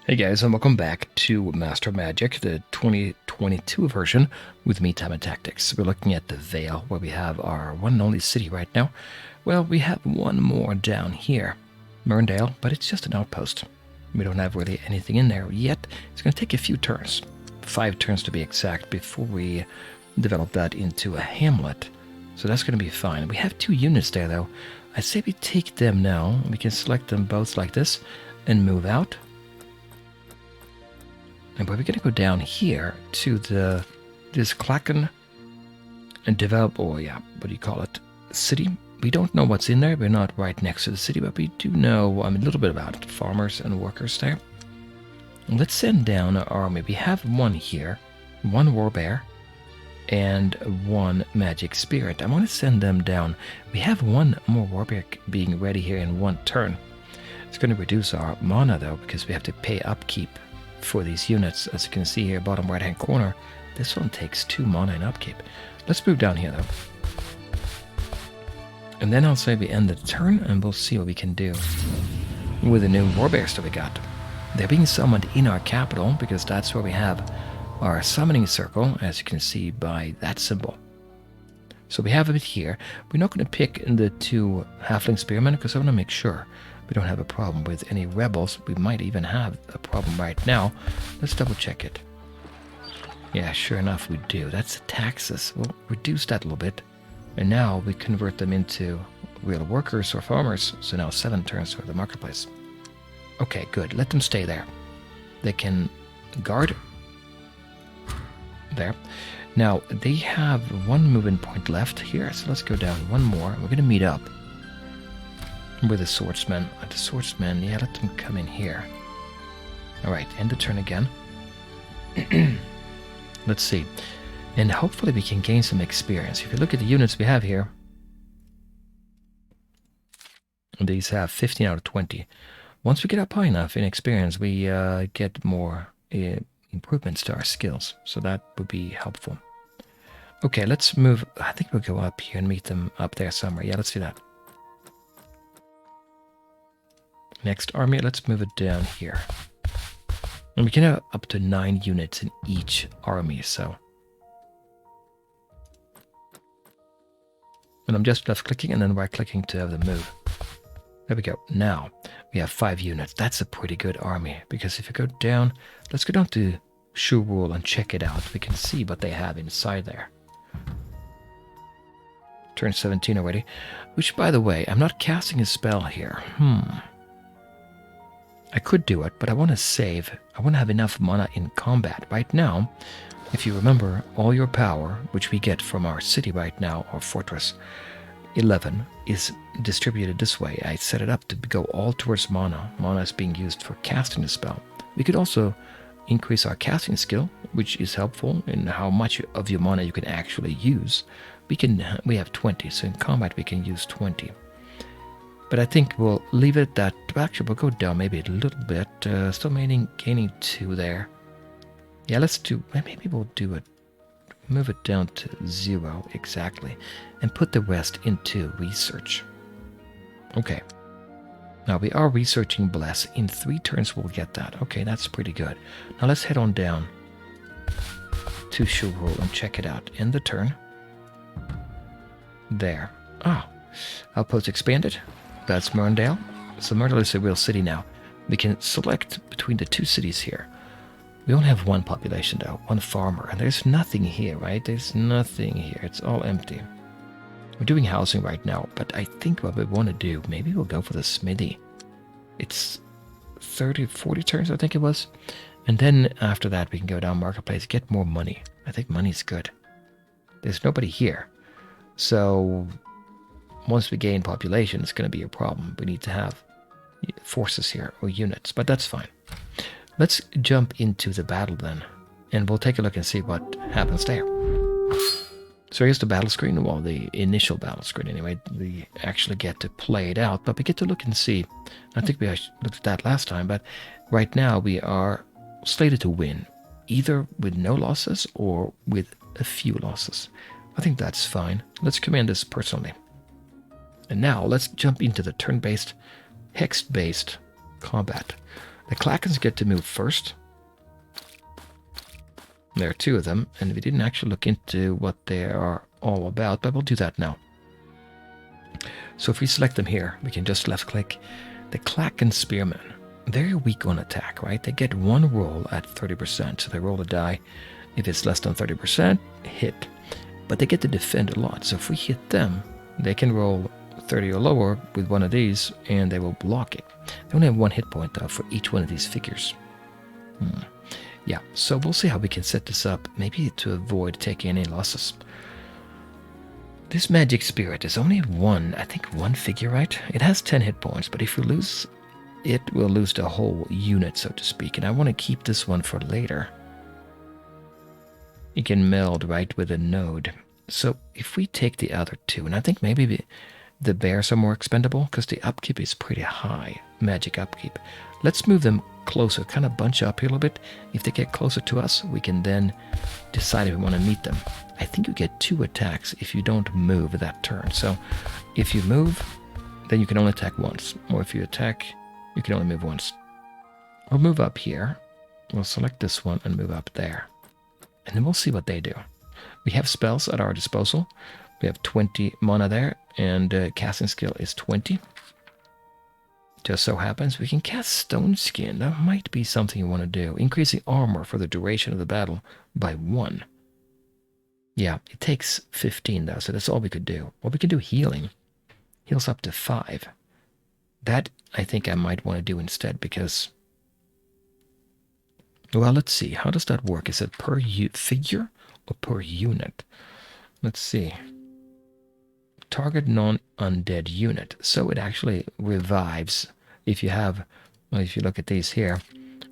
Hey guys, and welcome back to Master Magic, the 2022 version with me, Time and Tactics. We're looking at the Vale, where we have our one and only city right now. Well, we have one more down here, Merndale, but it's just an outpost. We don't have really anything in there yet. It's going to take a few turns, 5 turns to be exact, before we develop that into a hamlet. So that's going to be fine. We have 2 units there, though. I say we take them now. We can select them both like this and move out. And we're going to go down here to this Klackon and develop, what do you call it, city. We don't know what's in there. We're not right next to the city, but we do know a little bit about it. Farmers and workers there. And let's send down our army. We have one here, 1 warbear, and 1 magic spirit. I want to send them down. We have 1 more warbear being ready here in 1 turn. It's going to reduce our mana though, because we have to pay upkeep for these units. As you can see here, bottom right hand corner, this one takes 2 mana in upkeep. Let's move down here though, and then I'll say we end the turn and we'll see what we can do with the new warbears that we got. They're being summoned in our capital because that's where we have our summoning circle, as you can see by that symbol. So we have it here. We're not going to pick the 2 halfling spearmen because I want to make sure we don't have a problem with any rebels. We might even have a problem right now. Let's double check it. Yeah, sure enough we do. That's the taxes. We'll reduce that a little bit. And now we convert them into real workers or farmers. So now 7 turns for the marketplace. Okay, good. Let them stay there. They can guard. There. Now, they have 1 movement point left here. So let's go down 1 more. We're going to meet up with the swordsman. The swordsman, yeah, let them come in here. Alright, end the turn again. Let's see. And hopefully we can gain some experience. If you look at the units we have here, these have 15 out of 20. Once we get up high enough in experience, we get more improvements to our skills. So that would be helpful. Okay, let's move. I think we'll go up here and meet them up there somewhere. Yeah, let's do that. Next army, let's move it down here. And we can have up to 9 units in each army, so. And I'm just left clicking and then right clicking to have them move. There we go. Now we have 5 units. That's a pretty good army, because if you go down, let's go down to Shuwald and check it out. We can see what they have inside there. Turn 17 already, which, by the way, I'm not casting a spell here. I could do it, but I want to save. I want to have enough mana in combat. Right now, if you remember, all your power, which we get from our city right now, or fortress 11, is distributed this way. I set it up to go all towards mana. Mana is being used for casting the spell. We could also increase our casting skill, which is helpful in how much of your mana you can actually use. We have 20, so in combat we can use 20. But I think we'll leave it at that. Actually, we'll go down maybe a little bit. Still gaining 2 there. Yeah, let's do. Maybe we'll do it. Move it down to 0 exactly, and put the rest into research. Okay. Now we are researching Bless. In 3 turns we'll get that. Okay, that's pretty good. Now let's head on down to Shuwald and check it out. End the turn. There. Outpost expanded. That's Merndale. So Merndale is a real city now. We can select between the 2 cities here. We only have 1 population though, 1 farmer, and there's nothing here, right? There's nothing here. It's all empty. We're doing housing right now, but I think what we want to do, maybe we'll go for the smithy. It's 30, 40 turns, I think it was. And then after that, we can go down marketplace, get more money. I think money's good. There's nobody here. So once we gain population, it's going to be a problem. We need to have forces here, or units, but that's fine. Let's jump into the battle then, and we'll take a look and see what happens there. So here's the battle screen, well, the initial battle screen anyway. We actually get to play it out, but we get to look and see. I think we looked at that last time, but right now we are slated to win, either with no losses or with a few losses. I think that's fine. Let's command this personally. And now let's jump into the turn-based, hex-based combat. The Klackons get to move first. There are two of them, and we didn't actually look into what they are all about, but we'll do that now. So if we select them here, we can just left-click. The Klackon Spearmen, very weak on attack, right? They get one roll at 30%, so they roll a die. If it's less than 30%, hit. But they get to defend a lot, so if we hit them, they can roll 30 or lower with one of these, and they will block it. They only have one hit point, though, for each one of these figures. Yeah, so we'll see how we can set this up, maybe to avoid taking any losses. This magic spirit is only I think one figure, right? It has 10 hit points, but if we lose it, we'll lose the whole unit, so to speak. And I want to keep this one for later. It can meld right with a node. So if we take the other two, and I think maybe the bears are more expendable, because the upkeep is pretty high, magic upkeep. Let's move them closer, kind of bunch up here a little bit. If they get closer to us, we can then decide if we want to meet them. I think you get 2 attacks if you don't move that turn. So if you move, then you can only attack once. Or if you attack, you can only move once. We'll move up here. We'll select this one and move up there. And then we'll see what they do. We have spells at our disposal. We have 20 mana there, and casting skill is 20. Just so happens we can cast Stone Skin. That might be something you want to do. Increasing armor for the duration of the battle by 1. Yeah, it takes 15 though, so that's all we could do. Or we could do healing. Heals up to 5. That I think I might want to do instead because... Well, let's see. How does that work? Is it per figure or per unit? Let's see. Target non-undead unit. So it actually revives if you have, well, if you look at these here,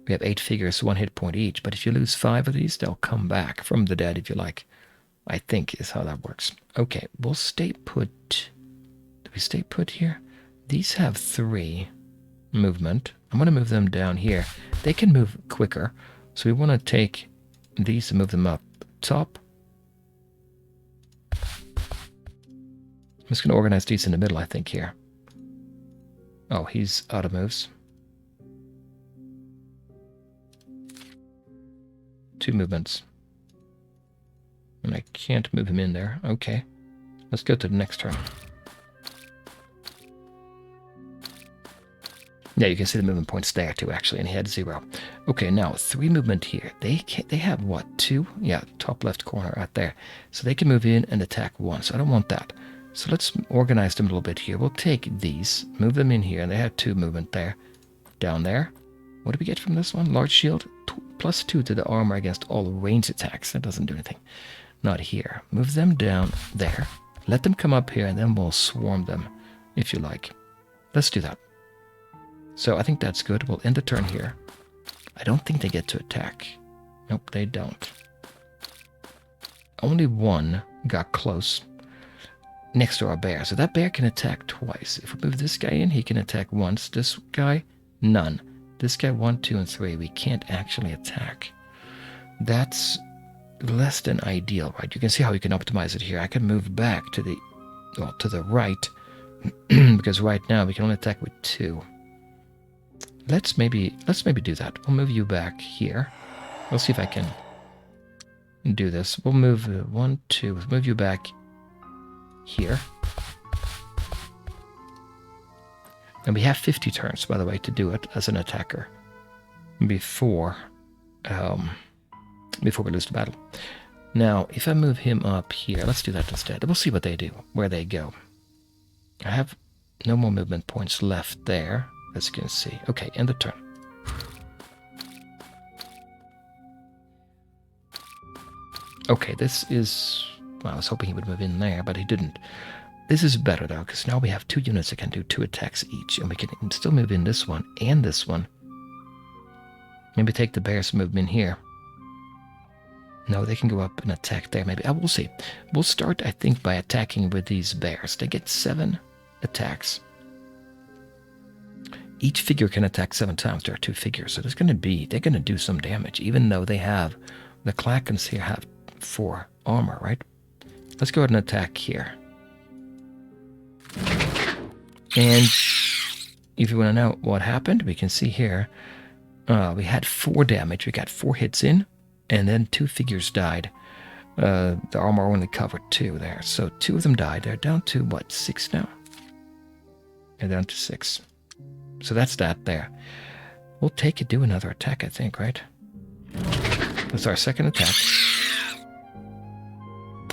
we have 8 figures, 1 hit point each. But if you lose 5 of these, they'll come back from the dead if you like. I think is how that works. Okay, we'll stay put. Do we stay put here? These have 3 movement. I'm going to move them down here. They can move quicker. So we want to take these and move them up top. I'm just going to organize these in the middle, I think, here. Oh, he's out of moves. 2 movements. And I can't move him in there. Okay. Let's go to the next turn. Yeah, you can see the movement points there too, actually, and he had 0. Okay, now 3 movement here. They have what, 2? Yeah, top left corner right there. So they can move in and attack once. I don't want that. So let's organize them a little bit here. We'll take these, move them in here, and they have 2 movement there. Down there. What do we get from this one? Large shield, +2 to the armor against all range attacks. That doesn't do anything. Not here. Move them down there. Let them come up here, and then we'll swarm them, if you like. Let's do that. So I think that's good. We'll end the turn here. I don't think they get to attack. Nope, they don't. Only one got close next to our bear. So that bear can attack twice. If we move this guy in, he can attack once. This guy, none. This guy, 1, 2, and 3. We can't actually attack. That's less than ideal, right? You can see how you can optimize it here. I can move back to the, well, to the right, because right now we can only attack with 2. Let's maybe do that. We'll move you back here. We'll see if I can do this. We'll move 1, 2. We'll move you back here. And we have 50 turns, by the way, to do it as an attacker before we lose the battle. Now, if I move him up here, let's do that instead. We'll see what they do, where they go. I have no more movement points left there, as you can see. Okay, end the turn. Okay, this is... Well, I was hoping he would move in there, but he didn't. This is better, though, because now we have 2 units that can do 2 attacks each, and we can still move in this one and this one. Maybe take the bears and move them in here. No, they can go up and attack there, maybe. We'll see. We'll start, I think, by attacking with these bears. They get 7 attacks. Each figure can attack 7 times. There are 2 figures, so they're going to do some damage, even though they have, the Klackons here have 4 armor, right? Let's go ahead and attack here. And if you want to know what happened, we can see here, We had 4 damage. We got 4 hits in, and then 2 figures died. The armor only covered 2 there, so 2 of them died. They're down to, what, 6 now? They're down to 6. So that's that there. We'll take it, do another attack, I think, right? That's our second attack.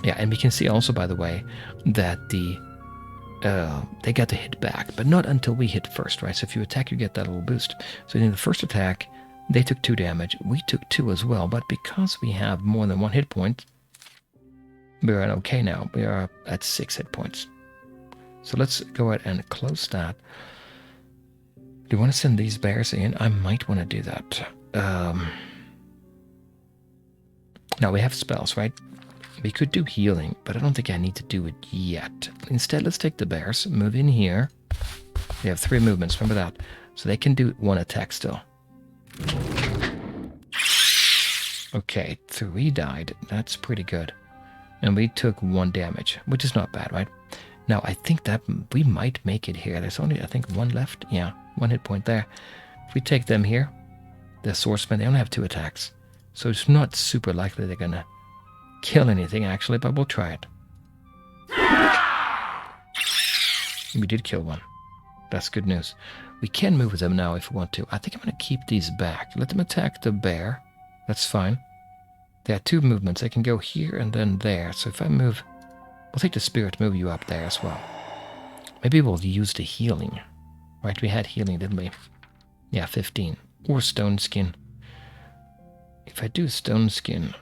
Yeah, and we can see also, by the way, that they got the hit back, but not until we hit first, right? So if you attack, you get that little boost. So in the first attack, they took 2 damage. We took 2 as well, but because we have more than 1 hit point, we're at okay now. We are at 6 hit points. So let's go ahead and close that. Do you want to send these bears in? I might want to do that. Now we have spells, right? We could do healing, but I don't think I need to do it yet. Instead, let's take the bears, move in here. They have 3 movements, remember that. So they can do 1 attack still. Okay, 3 died. That's pretty good. And we took 1 damage, which is not bad, right? Now, I think that we might make it here. There's only, I think, 1 left. Yeah, 1 hit point there. If we take them here, the swordsmen, they only have 2 attacks. So it's not super likely they're gonna kill anything, actually, but we'll try it. We did kill 1. That's good news. We can move with them now if we want to. I think I'm going to keep these back. Let them attack the bear. That's fine. They have 2 movements. They can go here and then there. So if I move... We'll take the spirit, move you up there as well. Maybe we'll use the healing. Right, we had healing, didn't we? Yeah, 15. Or stone skin. If I do stone skin...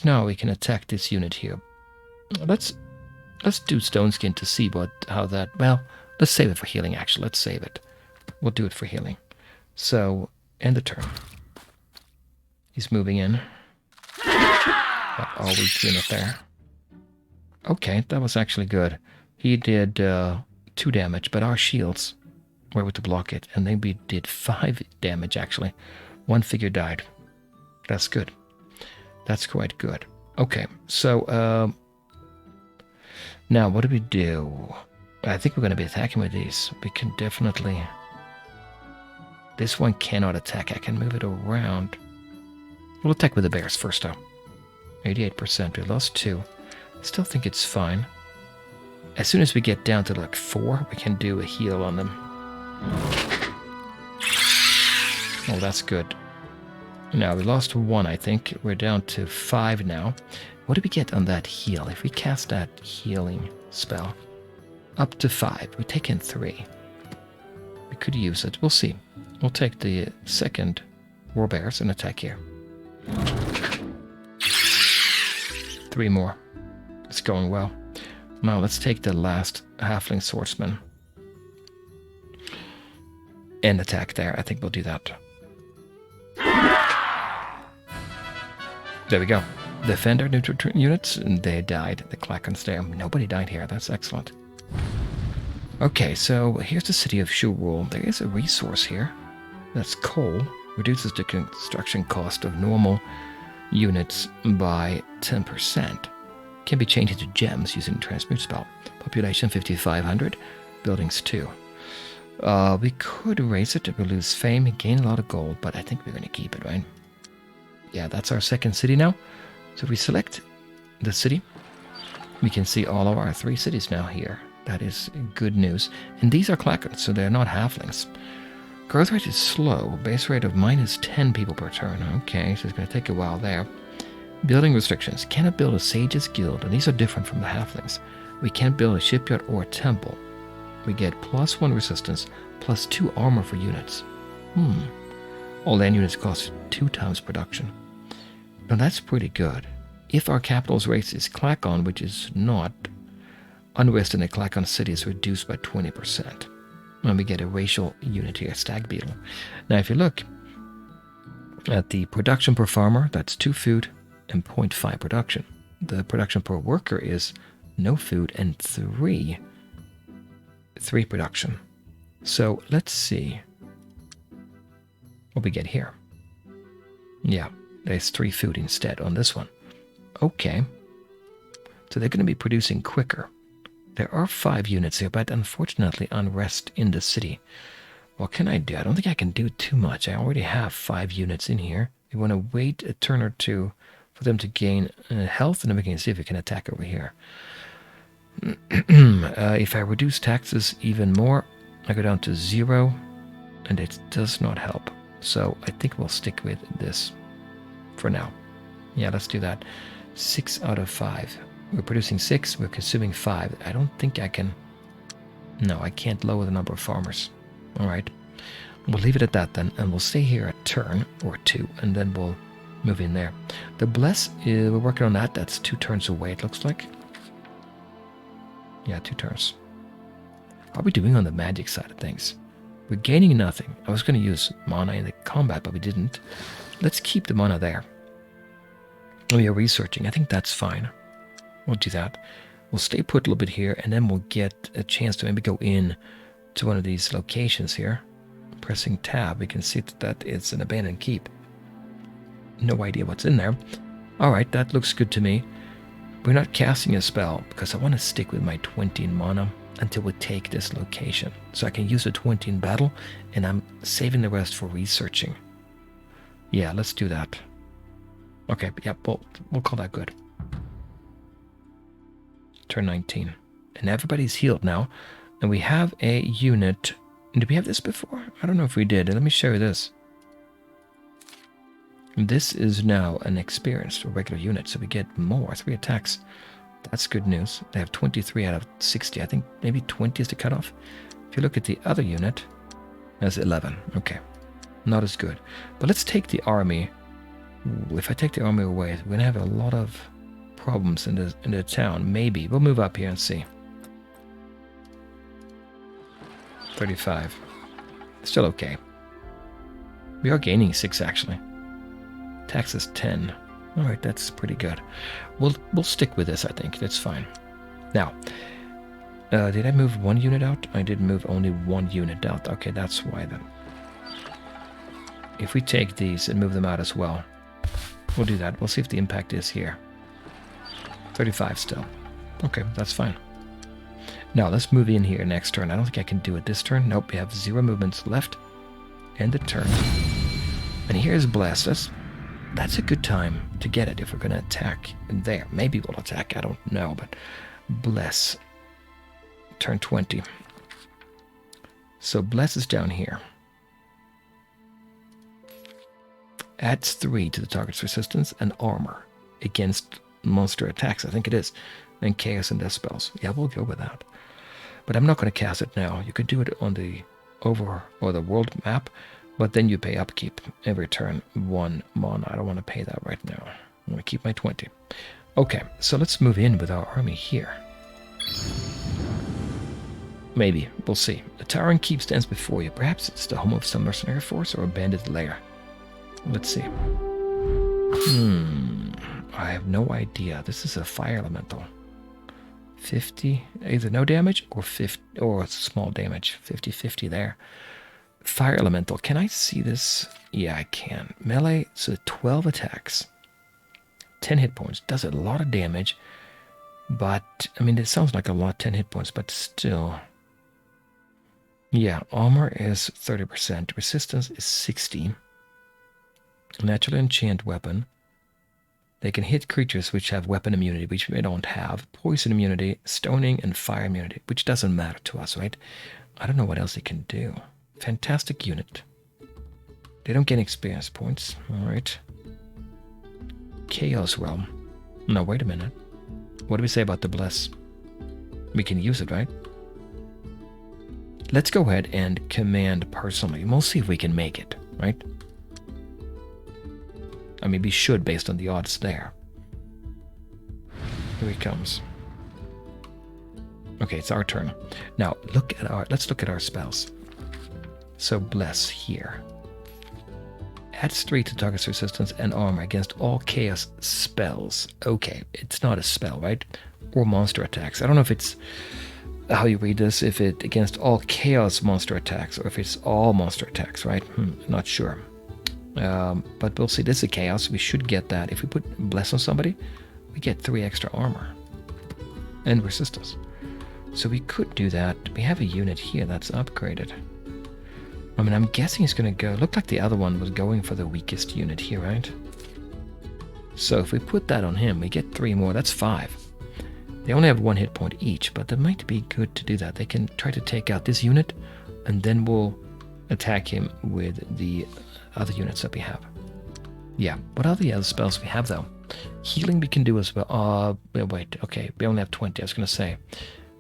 now we can attack this unit here. Let's do stone skin to see how that... Well, let's save it for healing, actually. Let's save it. We'll do it for healing. So, end the turn. He's moving in. All weak unit there. Okay, that was actually good. He did 2 damage, but our shields were able to block it. And then we did 5 damage, actually. 1 figure died. That's good. That's quite good. Okay, so now what do we do? I think we're going to be attacking with these. We can definitely... This one cannot attack. I can move it around. We'll attack with the bears first, though. 88%. We lost 2. I still think it's fine. As soon as we get down to like 4, we can do a heal on them. Oh, that's good. Now, we lost 1, I think. We're down to 5 now. What do we get on that heal? If we cast that healing spell, up to 5. We take in 3. We could use it. We'll see. We'll take the second war bears and attack here. 3 more. It's going well. Now, let's take the last halfling swordsman and attack there. I think we'll do that. There we go. Defender neutral units, and they died. The Klackons there. Nobody died here. That's excellent. Okay, so here's the city of Shuwald. There is a resource here. That's coal. Reduces the construction cost of normal units by 10%. Can be changed into gems using transmute spell. Population 5,500. Buildings 2. We could raise it. We lose fame, gain a lot of gold, but I think we're going to keep it, right? Yeah, that's our second city now. So if we select the city, we can see all of our 3 cities now here. That is good news. And these are Klackons, so they're not halflings. Growth rate is slow. Base rate of minus 10 people per turn. Okay, so it's going to take a while there. Building restrictions. Cannot build a Sage's Guild, and these are different from the halflings. We can't build a shipyard or a temple. We get +1 resistance, +2 armor for units. All land units cost 2 times production. Now that's pretty good. If our capital's race is Klackon, which is not, unrest in the Klackon city is reduced by 20%. And we get a racial unit here, Stag Beetle. Now if you look at the production per farmer, that's 2 food and 0.5 production. The production per worker is no food and 3 production. So let's see what we get here. Yeah, there's 3 food instead on this one. Okay. So they're going to be producing quicker. There are 5 units here, but unfortunately unrest in the city. What can I do? I don't think I can do too much. I already have 5 units in here. We want to wait a turn or two for them to gain health, and then we can see if we can attack over here. If I reduce taxes even more, I go down to 0, and it does not help. So I think we'll stick with this for now. Yeah, let's do that. 6 out of 5. We're producing 6, we're consuming 5. I don't think I can... No, I can't lower the number of farmers. Alright. We'll leave it at that then, and we'll stay here a turn or 2, and then we'll move in there. The Bless, we're working on that. That's 2 turns away, it looks like. Yeah, 2 turns. How are we doing on the magic side of things? We're gaining nothing. I was going to use mana in the combat, but we didn't. Let's keep the mana there. We are researching. I think that's fine. We'll do that. We'll stay put a little bit here, and then we'll get a chance to maybe go in to one of these locations here. Pressing tab, we can see that it's an abandoned keep. No idea what's in there. Alright, that looks good to me. We're not casting a spell, because I want to stick with my 20 in mana until we take this location. So I can use the 20 in battle, and I'm saving the rest for researching. Yeah, let's do that. Okay, yeah, we'll call that good. Turn 19. And everybody's healed now. And we have a unit. Did we have this before? I don't know if we did. Let me show you this. This is now an experienced regular unit, so we get more. 3 attacks. That's good news. They have 23 out of 60. I think maybe 20 is the cutoff. If you look at the other unit, that's 11. Okay. Not as good. But let's take the army. If I take the army away, we're going to have a lot of problems in the town. Maybe. We'll move up here and see. 35. Still okay. We are gaining 6 actually. Taxes 10. Alright, that's pretty good. We'll stick with this, I think. That's fine. Now, did I move 1 unit out? I did move only 1 unit out. Okay, that's why then. If we take these and move them out as well, we'll do that. We'll see if the impact is here. 35 still. Okay, that's fine. Now, let's move in here next turn. I don't think I can do it this turn. Nope, we have 0 movements left. End the turn. And here's Bless. That's a good time to get it if we're going to attack there. Maybe we'll attack, I don't know, but Bless. Turn 20. So Bless is down here. Adds 3 to the target's resistance and armor against monster attacks. I think it is. And chaos and death spells. Yeah, we'll go with that. But I'm not going to cast it now. You could do it on the the world map, but then you pay upkeep every turn 1 mana. I don't want to pay that right now. I'm going to keep my 20. Okay, so let's move in with our army here. Maybe. We'll see. The towering keep stands before you. Perhaps it's the home of some mercenary force or a bandit lair. Let's see. I have no idea. This is a fire elemental. 50, either no damage or 50, or small damage. 50-50 there. Fire elemental. Can I see this? Yeah, I can. Melee, so 12 attacks. 10 hit points. Does a lot of damage. But, I mean, it sounds like a lot, 10 hit points, but still. Yeah, armor is 30%. Resistance is 60. Natural enchant weapon. They can hit creatures which have weapon immunity, which we don't have. Poison immunity, stoning, and fire immunity, which doesn't matter to us, right? I don't know what else they can do. Fantastic unit. They don't get experience points. Alright. Chaos Realm. No, wait a minute. What do we say about the Bless? We can use it, right? Let's go ahead and command personally. And we'll see if we can make it, right? I mean, we should based on the odds there. Here he comes. Okay, it's our turn. Now, let's look at our spells. So, Bless here. Adds 3 to target's resistance and armor against all chaos spells. Okay, it's not a spell, right? Or monster attacks. I don't know if it's how you read this, if it against all chaos monster attacks, or if it's all monster attacks, right? Not sure. But we'll see. This is a chaos. We should get that. If we put Bless on somebody, we get 3 extra armor and resistance. So we could do that. We have a unit here that's upgraded. I mean, I'm guessing he's going to go... Looked like the other one was going for the weakest unit here, right? So if we put that on him, we get 3 more. That's 5. They only have 1 hit point each, but that might be good to do that. They can try to take out this unit, and then we'll attack him with the other units that we have. Yeah, what are the other spells we have, though? Healing we can do as well. Wait, okay, we only have 20, I was going to say.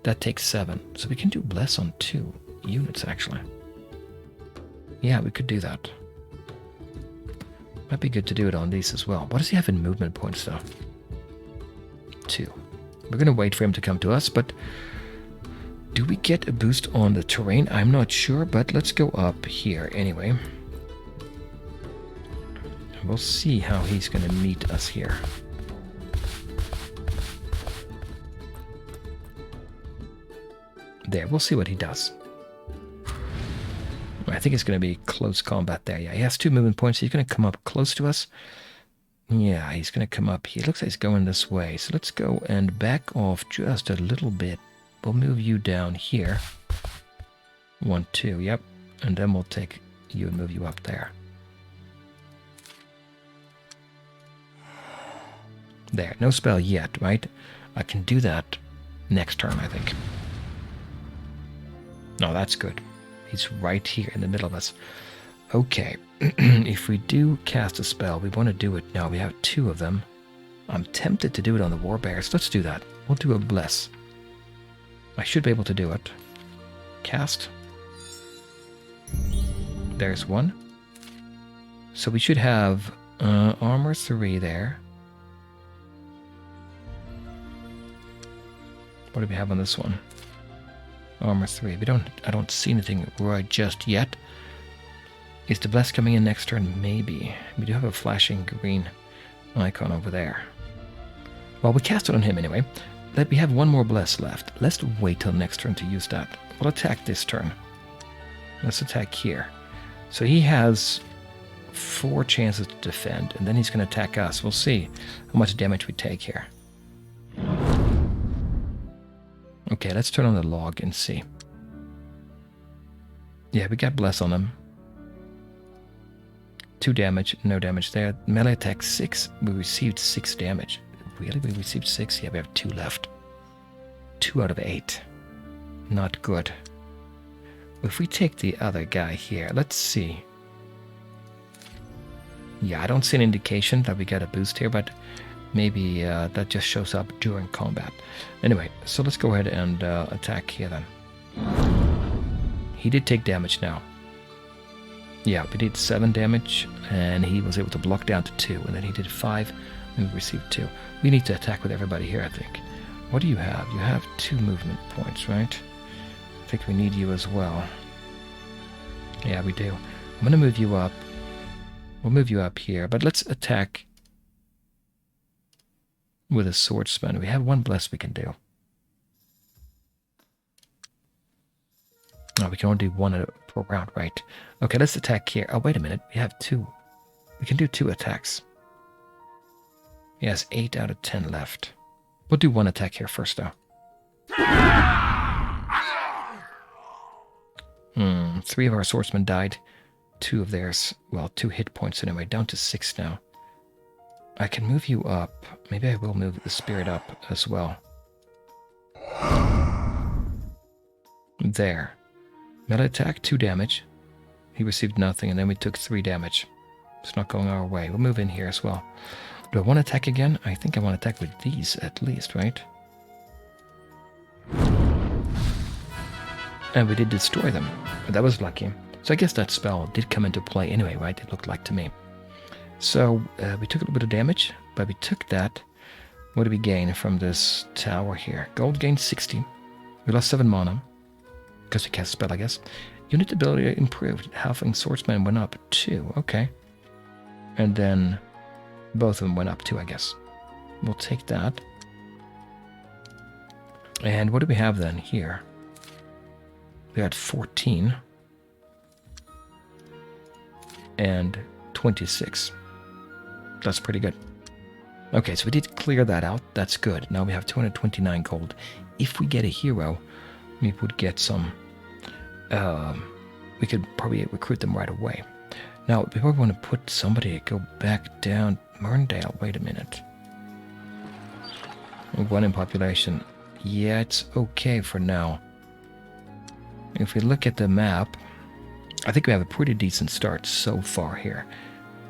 That takes 7. So we can do Bless on 2 units, actually. Yeah, we could do that. Might be good to do it on these as well. What does he have in movement points, though? 2. We're going to wait for him to come to us, but do we get a boost on the terrain? I'm not sure, but let's go up here anyway. We'll see how he's going to meet us here. There, we'll see what he does. I think it's going to be close combat there. Yeah, he has 2 movement points. He's going to come up close to us. Yeah, he's going to come up here. It looks like he's going this way. So let's go and back off just a little bit. We'll move you down here. 1, 2, yep. And then we'll take you and move you up there. There, no spell yet, right? I can do that next turn, I think. No, that's good. He's right here in the middle of us. Okay, if we do cast a spell, we want to do it now. We have 2 of them. I'm tempted to do it on the Warbears. Let's do that. We'll do a Bless. I should be able to do it. Cast. There's 1. So we should have armor 3 there. What do we have on this one? Armor 3. I don't see anything right just yet. Is the Bless coming in next turn? Maybe. We do have a flashing green icon over there. Well, we cast it on him anyway. We have 1 more Bless left. Let's wait till next turn to use that. We'll attack this turn. Let's attack here. So he has 4 chances to defend, and then he's going to attack us. We'll see how much damage we take here. Okay, let's turn on the log and see. Yeah, we got Bless on him. 2 damage, no damage there. Melee attack 6, we received 6 damage. Really? We received 6? Yeah, we have 2 left. 2 out of 8. Not good. If we take the other guy here, let's see. Yeah, I don't see an indication that we got a boost here, but maybe that just shows up during combat. Anyway, so let's go ahead and attack here then. He did take damage now. Yeah, we did 7 damage, and he was able to block down to 2, and then he did 5, and we received 2. We need to attack with everybody here, I think. What do you have? You have 2 movement points, right? I think we need you as well. Yeah, we do. I'm going to move you up. We'll move you up here, but let's attack with a swordsman. We have 1 Bless we can do. Oh, we can only do 1 per round, right? Okay, let's attack here. Oh, wait a minute. We have 2. We can do 2 attacks. He has 8 out of 10 left. We'll do 1 attack here first, though. 3 of our swordsmen died. 2 of theirs, well, 2 hit points anyway. Down to 6 now. I can move you up. Maybe I will move the spirit up as well. There. Melee attack, 2 damage. He received nothing, and then we took 3 damage. It's not going our way. We'll move in here as well. Do I want to attack again? I think I want to attack with these at least, right? And we did destroy them. But that was lucky. So I guess that spell did come into play anyway, right? It looked like to me. So we took a little bit of damage, but we took that. What did we gain from this tower here? Gold gained 60. We lost 7 mana. Because we cast a spell, I guess. Unit ability improved. Halfling swordsman went up 2. Okay. And then both of them went up 2, I guess. We'll take that. And what do we have then here? We got 14. And 26. That's pretty good. Okay, so we did clear that out. That's good. Now we have 229 gold. If we get a hero, we would get some... we could probably recruit them right away. Now, we probably want to put somebody to go back down Merndale. Wait a minute. 1 in population. Yeah, it's okay for now. If we look at the map, I think we have a pretty decent start so far here.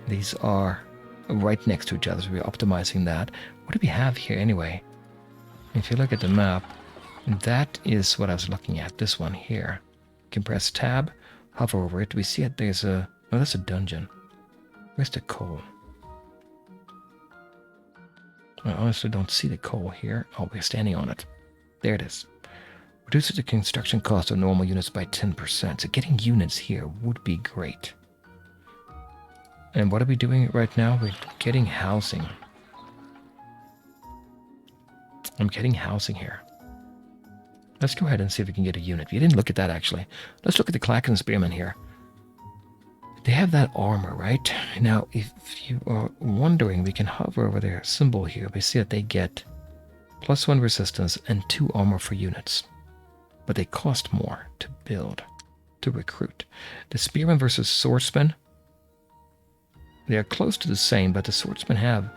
These are right next to each other, so we're optimizing that. What do we have here anyway? If you look at the map, that is what I was looking at, this one here. You can press tab, hover over it. We see it, there's a... Oh, that's a dungeon. Where's the coal? I honestly don't see the coal here. Oh, we're standing on it. There it is. Reduces the construction cost of normal units by 10%. So getting units here would be great. And what are we doing right now? We're getting housing. I'm getting housing here. Let's go ahead and see if we can get a unit. We didn't look at that, actually. Let's look at the Klackon spearmen here. They have that armor, right? Now, if you are wondering, we can hover over their symbol here. We see that they get +1 resistance and 2 armor for units. But they cost more to build, to recruit. The spearmen versus swordsmen, they are close to the same, but the swordsmen have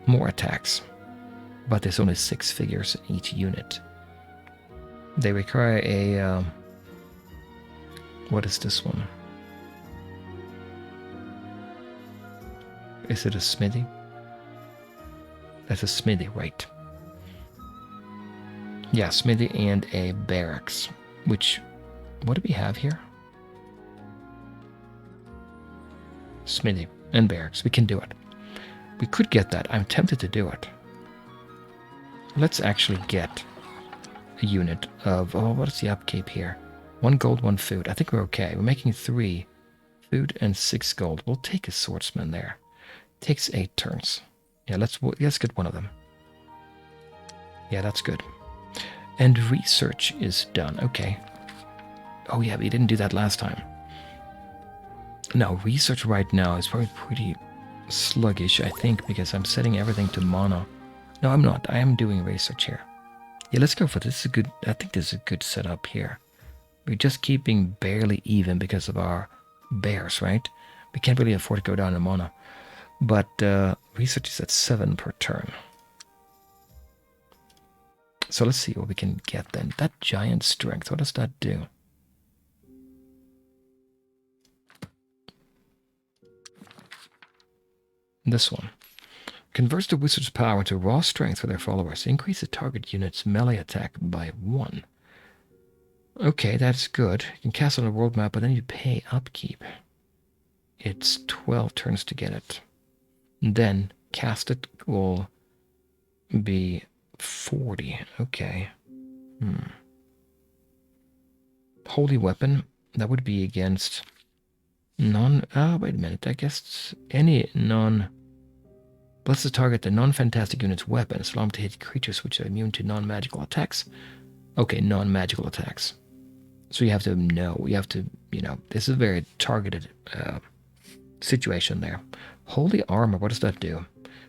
more attacks. But there's only 6 figures in each unit. They require a... what is this one? Is it a smithy? That's a smithy, right. Yeah, smithy and a barracks. Which, what do we have here? Smithy and barracks. We can do it. We could get that. I'm tempted to do it. Let's actually get a unit of... Oh, what is the upkeep here? 1 gold, 1 food. I think we're okay. We're making 3 food and 6 gold. We'll take a swordsman there. Takes 8 turns. Yeah, let's get one of them. Yeah, that's good. And research is done. Okay. Oh yeah, we didn't do that last time. No, research right now is probably pretty sluggish, I think, because I'm setting everything to mono. No, I'm not. I am doing research here. Yeah, let's go for this. This is a good... I think this is a good setup here. We're just keeping barely even because of our bears, right? We can't really afford to go down to mono. But research is at 7 per turn. So let's see what we can get then. That giant strength, what does that do? This one. Converts the wizard's power into raw strength for their followers. Increase the target unit's melee attack by 1. Okay, that's good. You can cast on a world map, but then you pay upkeep. It's 12 turns to get it. Then cast it will be 40. Okay. Holy weapon. That would be against non... wait a minute. I guess any non... Bless the target the non-fantastic unit's weapons. Allow them to hit creatures which are immune to non-magical attacks. Okay, non-magical attacks. So you have to know. You have to, this is a very targeted situation there. Holy armor, what does that do?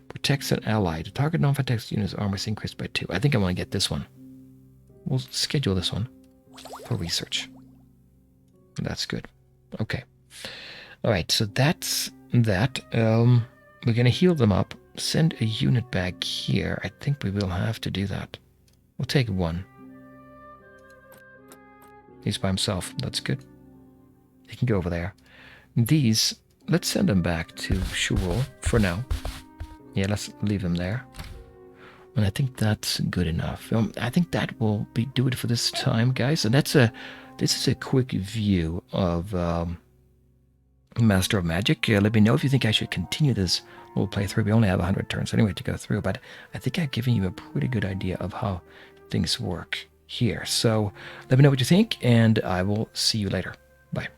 Protects an ally. The target non-fantastic unit's armor is increased by 2. I think I want to get this one. We'll schedule this one for research. That's good. Okay. Alright, so that's that. We're going to heal them up. Send a unit back here. I think we will have to do that. We'll take 1. He's by himself. That's good. He can go over there. These... Let's send them back to Shuwald for now. Yeah, let's leave them there. And I think that's good enough. I think that will do it for this time, guys. And this is a quick view of Master of Magic. Let me know if you think I should continue this little playthrough. We only have 100 turns anyway to go through, but I think I've given you a pretty good idea of how things work here. So let me know what you think, and I will see you later. Bye.